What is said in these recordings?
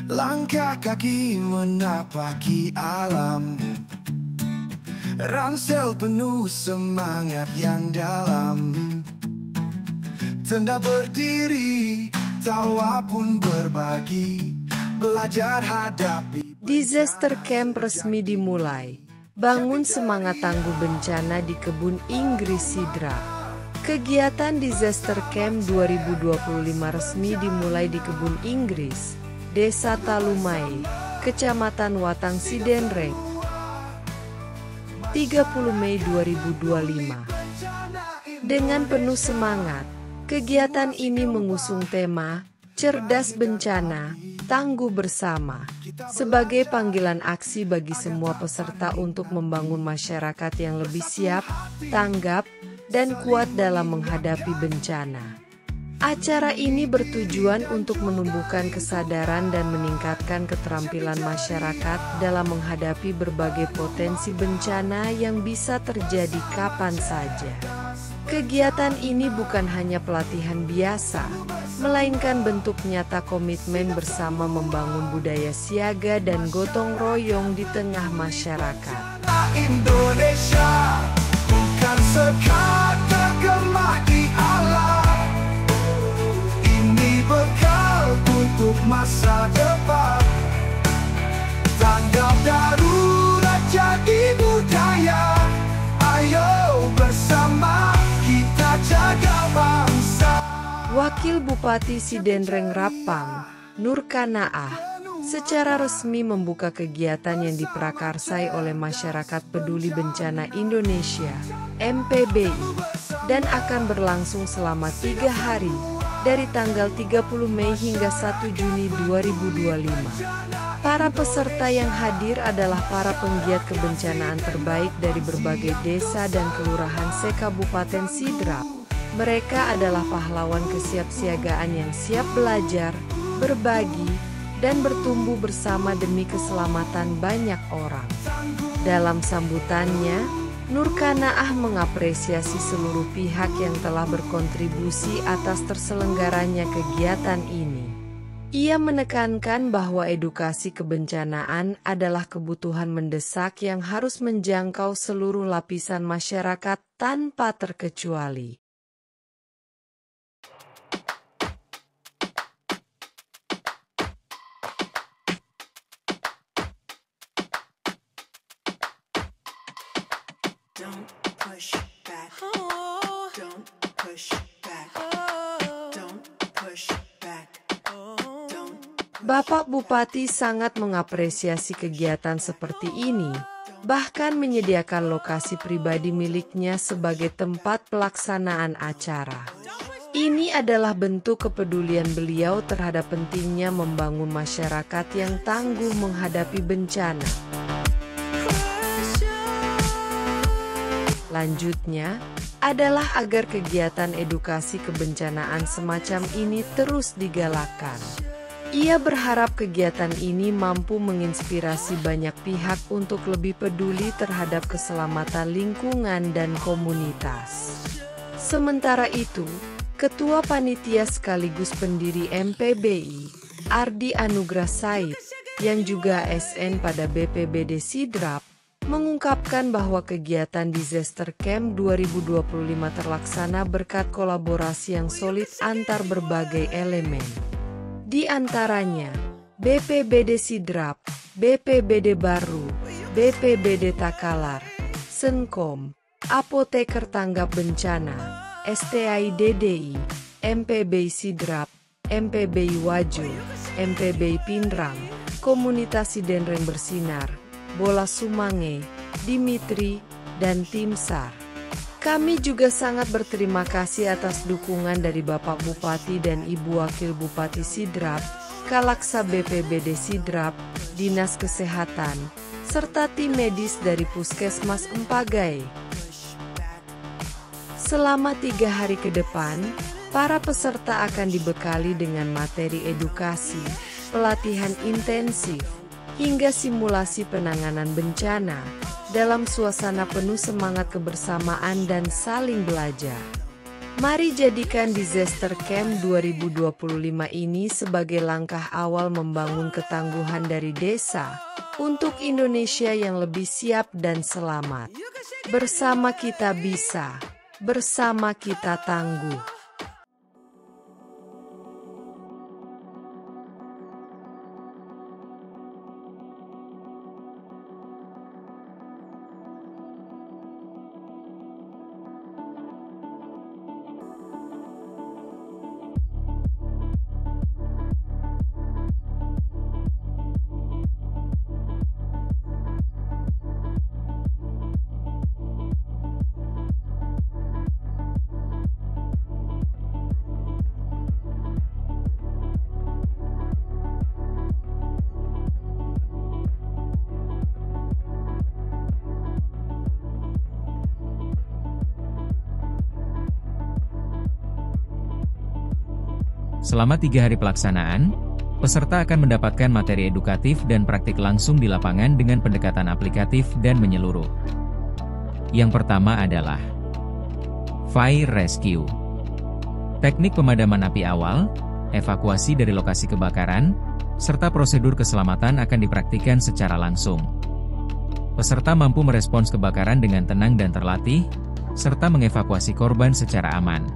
Langkah kaki menapaki alam, ransel penuh semangat yang dalam. Tenda berdiri, tawa pun berbagi, belajar hadapi. Disaster Camp resmi dimulai. Bangun semangat tangguh bencana di Kebun Inggris Sidrap. Kegiatan Disaster Camp 2025 resmi dimulai di Kebun Inggris, Desa Talumai, Kecamatan Watang Sidenreng, 30 Mei 2025. Dengan penuh semangat, kegiatan ini mengusung tema Cerdas Bencana, Tangguh Bersama, sebagai panggilan aksi bagi semua peserta untuk membangun masyarakat yang lebih siap, tanggap, dan kuat dalam menghadapi bencana. Acara ini bertujuan untuk menumbuhkan kesadaran dan meningkatkan keterampilan masyarakat dalam menghadapi berbagai potensi bencana yang bisa terjadi kapan saja. Kegiatan ini bukan hanya pelatihan biasa, melainkan bentuk nyata komitmen bersama membangun budaya siaga dan gotong royong di tengah masyarakat. Indonesia bukan sekadar gemah di alam, ini bekal untuk masa depan. Tanggap darurat jadi budaya, ayo bersama kita jaga bangsa. Wakil Bupati Sidenreng Rapang, Nur Kanaah, secara resmi membuka kegiatan yang diprakarsai oleh Masyarakat Peduli Bencana Indonesia, MPBI, dan akan berlangsung selama 3 hari, dari tanggal 30 Mei hingga 1 Juni 2025. Para peserta yang hadir adalah para penggiat kebencanaan terbaik dari berbagai desa dan kelurahan se-Kabupaten Sidrap. Mereka adalah pahlawan kesiapsiagaan yang siap belajar, berbagi, dan bertumbuh bersama demi keselamatan banyak orang. Dalam sambutannya, Nur Kanaah mengapresiasi seluruh pihak yang telah berkontribusi atas terselenggaranya kegiatan ini. Ia menekankan bahwa edukasi kebencanaan adalah kebutuhan mendesak yang harus menjangkau seluruh lapisan masyarakat tanpa terkecuali. Don't push back. Don't push back. Don't push back. Don't. Bapak Bupati sangat mengapresiasi kegiatan seperti ini, bahkan menyediakan lokasi pribadi miliknya sebagai tempat pelaksanaan acara. Ini adalah bentuk kepedulian beliau terhadap pentingnya membangun masyarakat yang tangguh menghadapi bencana. Lanjutnya, adalah agar kegiatan edukasi kebencanaan semacam ini terus digalakkan. Ia berharap kegiatan ini mampu menginspirasi banyak pihak untuk lebih peduli terhadap keselamatan lingkungan dan komunitas. Sementara itu, Ketua Panitia sekaligus pendiri MPBI, Ardi Anugrah Said, yang juga ASN pada BPBD Sidrap, mengungkapkan bahwa kegiatan Disaster Camp 2025 terlaksana berkat kolaborasi yang solid antar berbagai elemen. Di antaranya, BPBD Sidrap, BPBD Baru, BPBD Takalar, Senkom, Apoteker Tanggap Bencana, STI DDI, MPBI Sidrap, MPBI Waju, MPBI Pindrang, Komunitas Sidenreng Bersinar, Bola Sumange, Dimitri, dan Tim SAR. Kami juga sangat berterima kasih atas dukungan dari Bapak Bupati dan Ibu Wakil Bupati Sidrap, Kalaksa BPBD Sidrap, Dinas Kesehatan, serta tim medis dari Puskesmas Empagai. Selama 3 hari ke depan, para peserta akan dibekali dengan materi edukasi, pelatihan intensif, hingga simulasi penanganan bencana, dalam suasana penuh semangat kebersamaan dan saling belajar. Mari jadikan Disaster Camp 2025 ini sebagai langkah awal membangun ketangguhan dari desa untuk Indonesia yang lebih siap dan selamat. Bersama kita bisa, bersama kita tangguh. Selama 3 hari pelaksanaan, peserta akan mendapatkan materi edukatif dan praktik langsung di lapangan dengan pendekatan aplikatif dan menyeluruh. Yang pertama adalah Fire Rescue. Teknik pemadaman api awal, evakuasi dari lokasi kebakaran, serta prosedur keselamatan akan dipraktikkan secara langsung. Peserta mampu merespons kebakaran dengan tenang dan terlatih, serta mengevakuasi korban secara aman.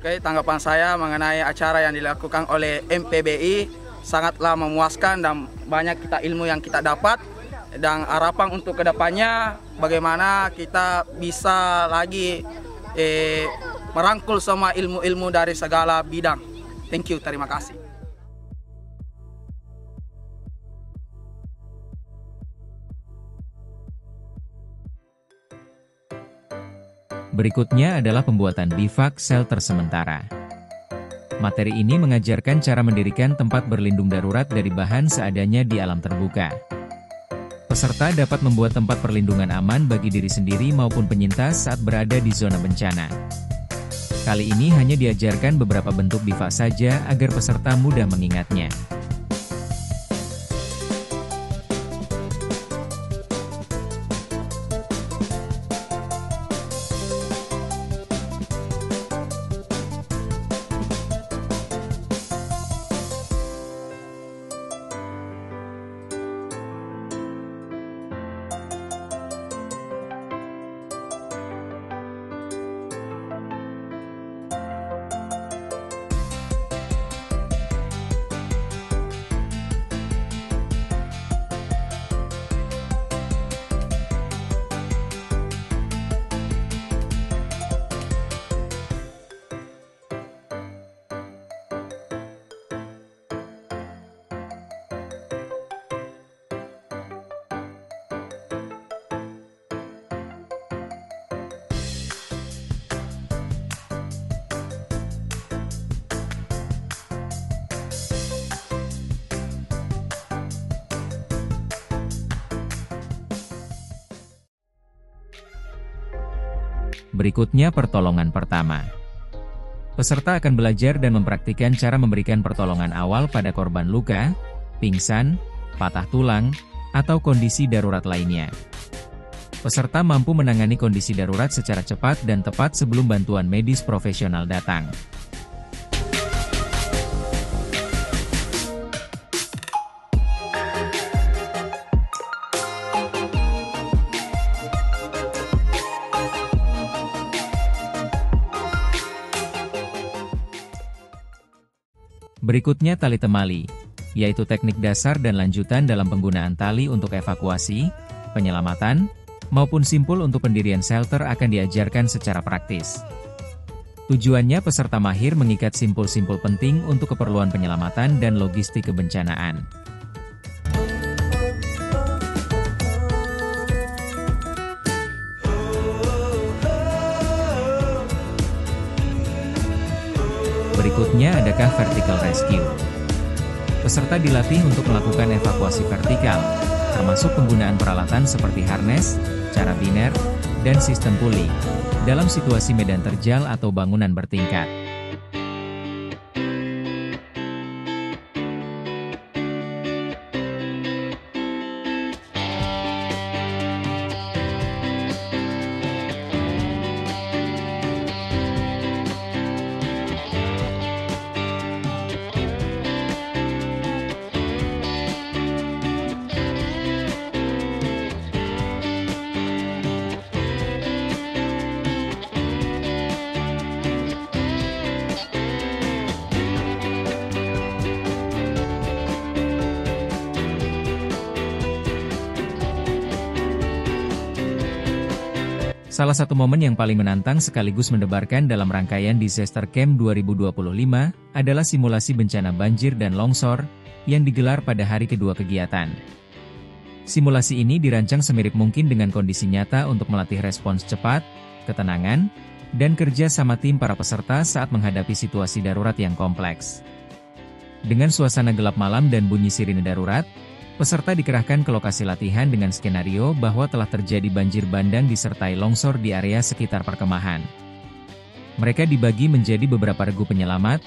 Oke, tanggapan saya mengenai acara yang dilakukan oleh MPBI sangatlah memuaskan dan banyak ilmu yang kita dapat, dan harapan untuk kedepannya bagaimana kita bisa lagi merangkul semua ilmu-ilmu dari segala bidang. Thank you, terima kasih. Berikutnya adalah pembuatan bivak shelter sementara. Materi ini mengajarkan cara mendirikan tempat berlindung darurat dari bahan seadanya di alam terbuka. Peserta dapat membuat tempat perlindungan aman bagi diri sendiri maupun penyintas saat berada di zona bencana. Kali ini hanya diajarkan beberapa bentuk bivak saja agar peserta mudah mengingatnya. Berikutnya pertolongan pertama. Peserta akan belajar dan mempraktikkan cara memberikan pertolongan awal pada korban luka, pingsan, patah tulang, atau kondisi darurat lainnya. Peserta mampu menangani kondisi darurat secara cepat dan tepat sebelum bantuan medis profesional datang. Berikutnya tali temali, yaitu teknik dasar dan lanjutan dalam penggunaan tali untuk evakuasi, penyelamatan, maupun simpul untuk pendirian shelter akan diajarkan secara praktis. Tujuannya peserta mahir mengikat simpul-simpul penting untuk keperluan penyelamatan dan logistik kebencanaan. Berikutnya adakah vertical rescue. Peserta dilatih untuk melakukan evakuasi vertikal, termasuk penggunaan peralatan seperti harness, carabiner, dan sistem puli, dalam situasi medan terjal atau bangunan bertingkat. Salah satu momen yang paling menantang sekaligus mendebarkan dalam rangkaian Disaster Camp 2025 adalah simulasi bencana banjir dan longsor yang digelar pada hari kedua kegiatan. Simulasi ini dirancang semirip mungkin dengan kondisi nyata untuk melatih respons cepat, ketenangan, dan kerja sama tim para peserta saat menghadapi situasi darurat yang kompleks. Dengan suasana gelap malam dan bunyi sirine darurat, peserta dikerahkan ke lokasi latihan dengan skenario bahwa telah terjadi banjir bandang disertai longsor di area sekitar perkemahan. Mereka dibagi menjadi beberapa regu penyelamat,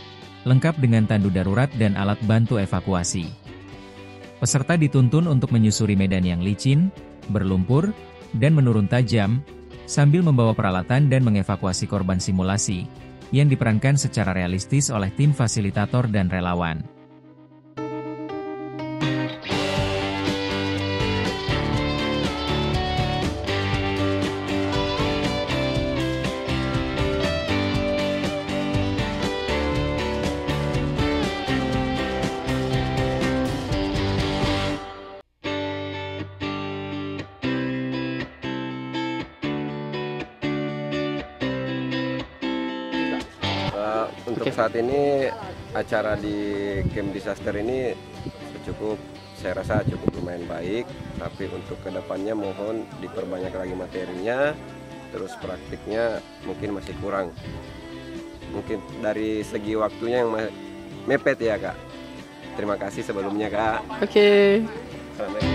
lengkap dengan tandu darurat dan alat bantu evakuasi. Peserta dituntun untuk menyusuri medan yang licin, berlumpur, dan menurun tajam, sambil membawa peralatan dan mengevakuasi korban simulasi, yang diperankan secara realistis oleh tim fasilitator dan relawan. Untuk saat ini acara di Camp Disaster ini saya rasa cukup lumayan baik, tapi untuk kedepannya mohon diperbanyak lagi materinya, terus praktiknya mungkin masih kurang. Mungkin dari segi waktunya yang mepet ya Kak. Terima kasih sebelumnya Kak. Oke. Assalamualaikum.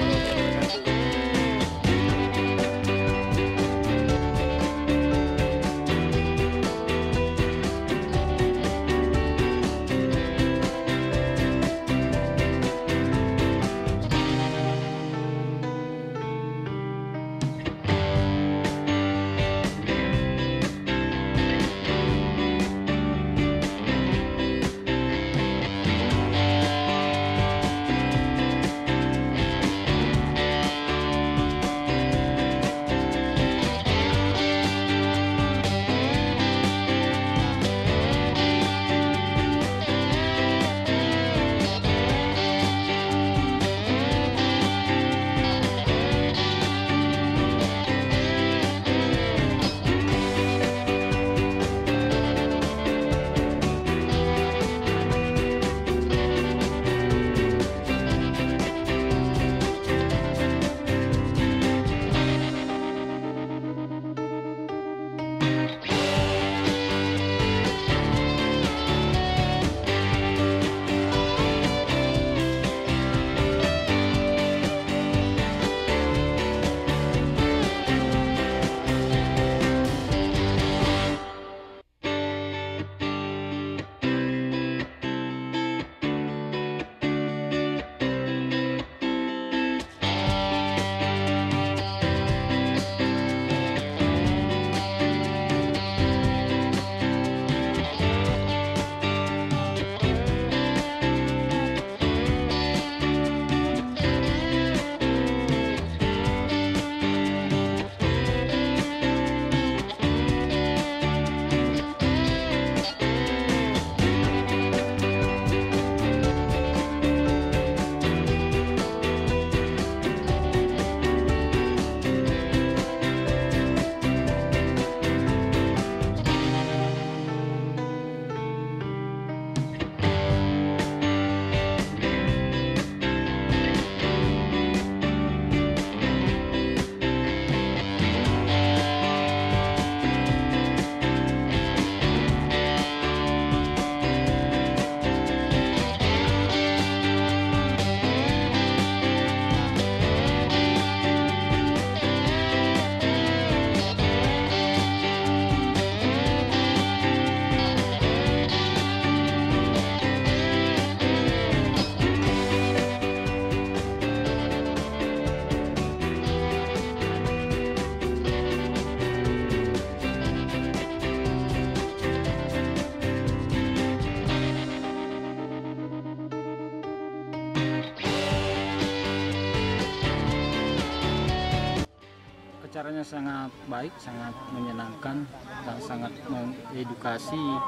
Acaranya sangat baik, sangat menyenangkan, dan sangat mengedukasi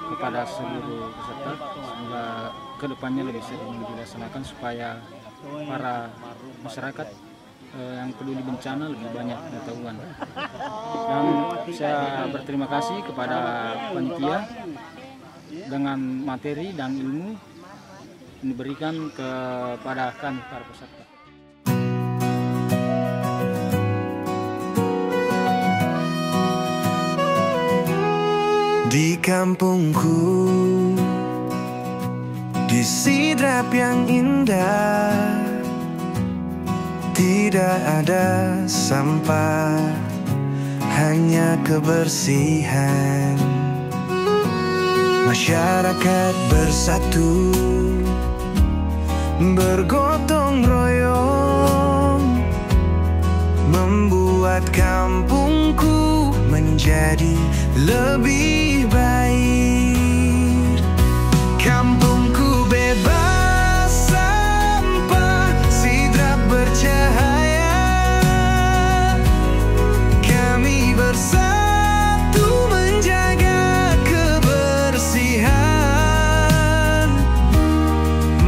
kepada seluruh peserta sehingga kedepannya lebih sering dilaksanakan supaya para masyarakat yang peduli bencana lebih banyak pengetahuan. Dan saya berterima kasih kepada panitia dengan materi dan ilmu yang diberikan kepada para peserta. Di kampungku, di Sidrap yang indah, tidak ada sampah, hanya kebersihan. Masyarakat bersatu, bergotong royong, membuat kampungku menjadi lebih baik. Kampungku bebas sampah, Sidrap bercahaya. Kami bersatu menjaga kebersihan,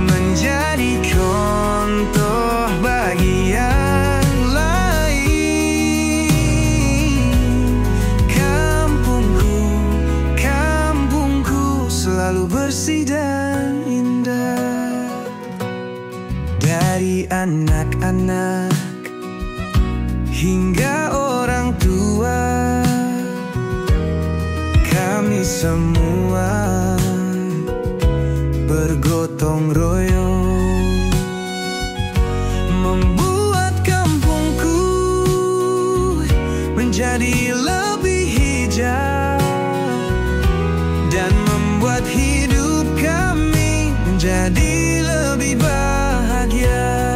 menjadi contoh bagi yang lain. Kampungku selalu bersih dan indah. Dari anak-anak hingga orang tua, kami semua bergotong royong, membuat kampungku menjadi lebih hijau, dan membuat hidup kami menjadi lebih bahagia.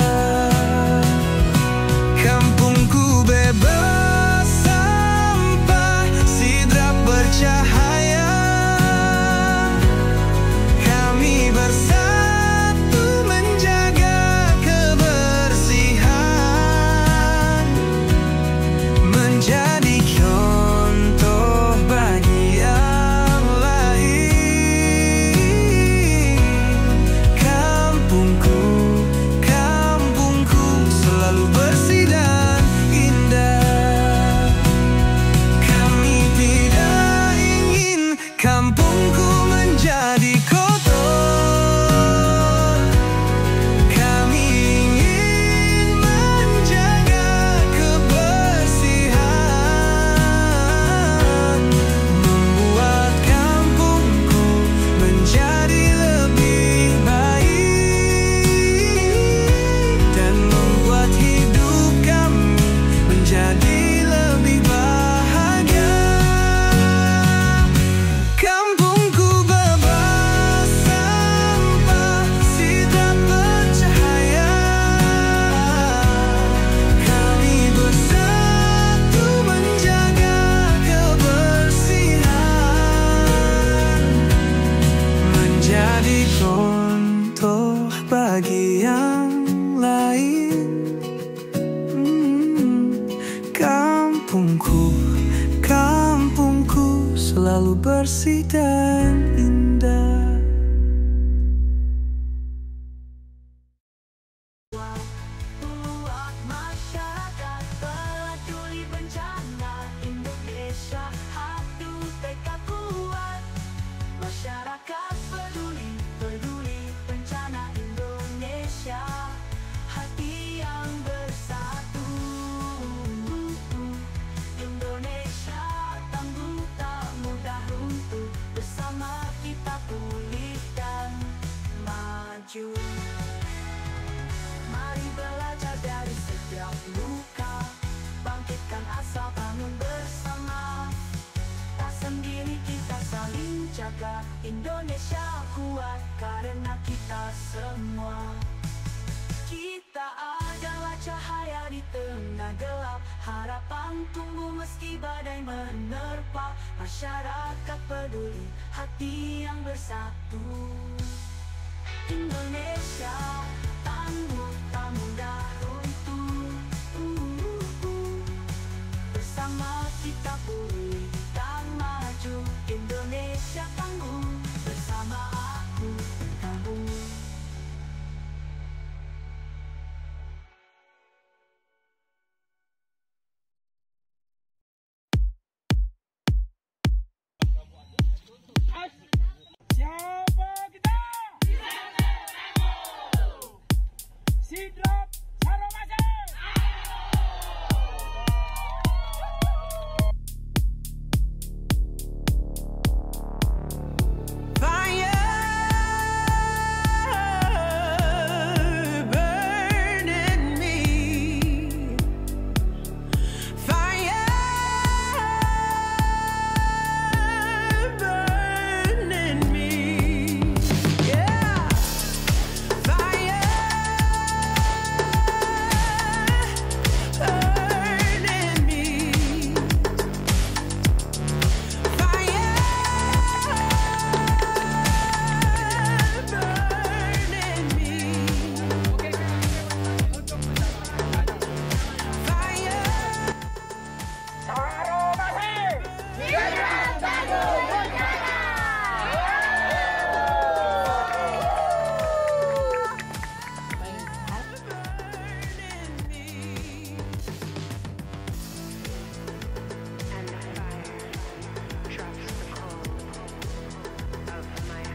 Kampungku bebas sampah, Sidrap bercahaya. Kami bersatu menjaga kebersihan, menjadi contoh bagi yang lain. Kampungku selalu bersih dan indah. Kami tidak ingin kampungku menjadi kotor. Kami ingin menjaga kebersihan, membuat kampungku menjadi lebih baik, dan membuat hidup kami menjadi lebih bahagia. Kampungku bebas sampah, Sidrap bercahaya. Kami bersatu menjaga kebersihan, menjadi contoh bagi yang lain. Kampungku selalu bersih dan indah. Buat masyarakat peduli bencana Indonesia, hati tekad kuat. Masyarakat peduli bencana Indonesia, hati yang bersatu. Indonesia tangguh tak mudah runtuh, bersama kita pulih dan maju. Mari belajar dari setiap luka, bangkitkan asa, bangun bersama. Tak sendiri kita saling jaga, Indonesia kuat karena kita semua. Kita adalah cahaya di tengah gelap, harapan tumbuh meski badai menerpa. Masyarakat peduli, hati yang bersatu. Indonesia tangguh